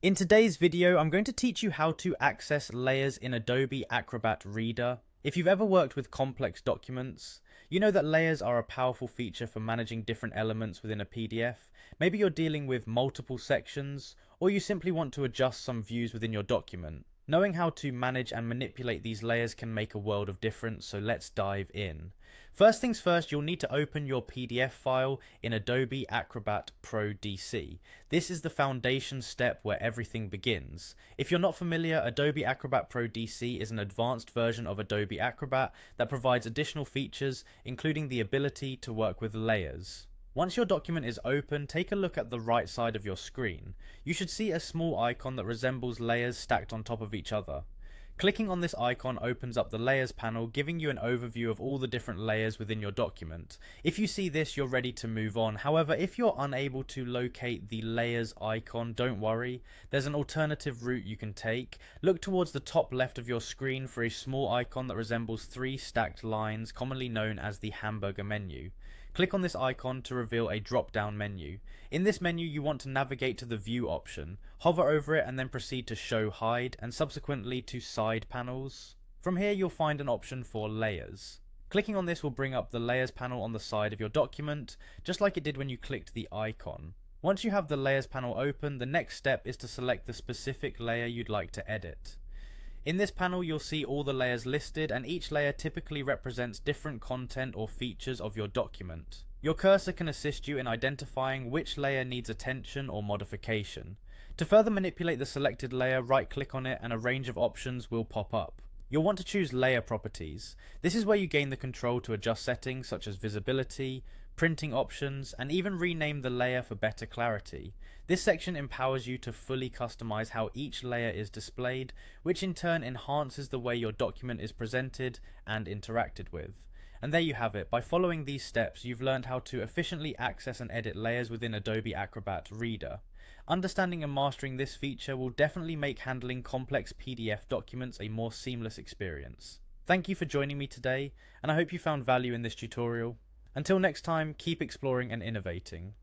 In today's video, I'm going to teach you how to access layers in Adobe Acrobat Reader. If you've ever worked with complex documents, you know that layers are a powerful feature for managing different elements within a PDF. Maybe you're dealing with multiple sections, or you simply want to adjust some views within your document. Knowing how to manage and manipulate these layers can make a world of difference, so let's dive in. First things first, you'll need to open your PDF file in Adobe Acrobat Pro DC. This is the foundation step where everything begins. If you're not familiar, Adobe Acrobat Pro DC is an advanced version of Adobe Acrobat that provides additional features, including the ability to work with layers. Once your document is open, take a look at the right side of your screen. You should see a small icon that resembles layers stacked on top of each other. Clicking on this icon opens up the Layers panel, giving you an overview of all the different layers within your document. If you see this, you're ready to move on. However, if you're unable to locate the Layers icon, don't worry. There's an alternative route you can take. Look towards the top left of your screen for a small icon that resembles three stacked lines, commonly known as the hamburger menu. Click on this icon to reveal a drop-down menu. In this menu, you want to navigate to the View option. Hover over it and then proceed to Show Hide, and subsequently to Side Panels. From here, you'll find an option for Layers. Clicking on this will bring up the Layers panel on the side of your document, just like it did when you clicked the icon. Once you have the Layers panel open, the next step is to select the specific layer you'd like to edit. In this panel, you'll see all the layers listed, and each layer typically represents different content or features of your document. Your cursor can assist you in identifying which layer needs attention or modification. To further manipulate the selected layer, right-click on it and a range of options will pop up. You'll want to choose Layer Properties. This is where you gain the control to adjust settings such as visibility, printing options, and even rename the layer for better clarity. This section empowers you to fully customize how each layer is displayed, which in turn enhances the way your document is presented and interacted with. And there you have it. By following these steps, you've learned how to efficiently access and edit layers within Adobe Acrobat Reader. Understanding and mastering this feature will definitely make handling complex PDF documents a more seamless experience. Thank you for joining me today, and I hope you found value in this tutorial. Until next time, keep exploring and innovating.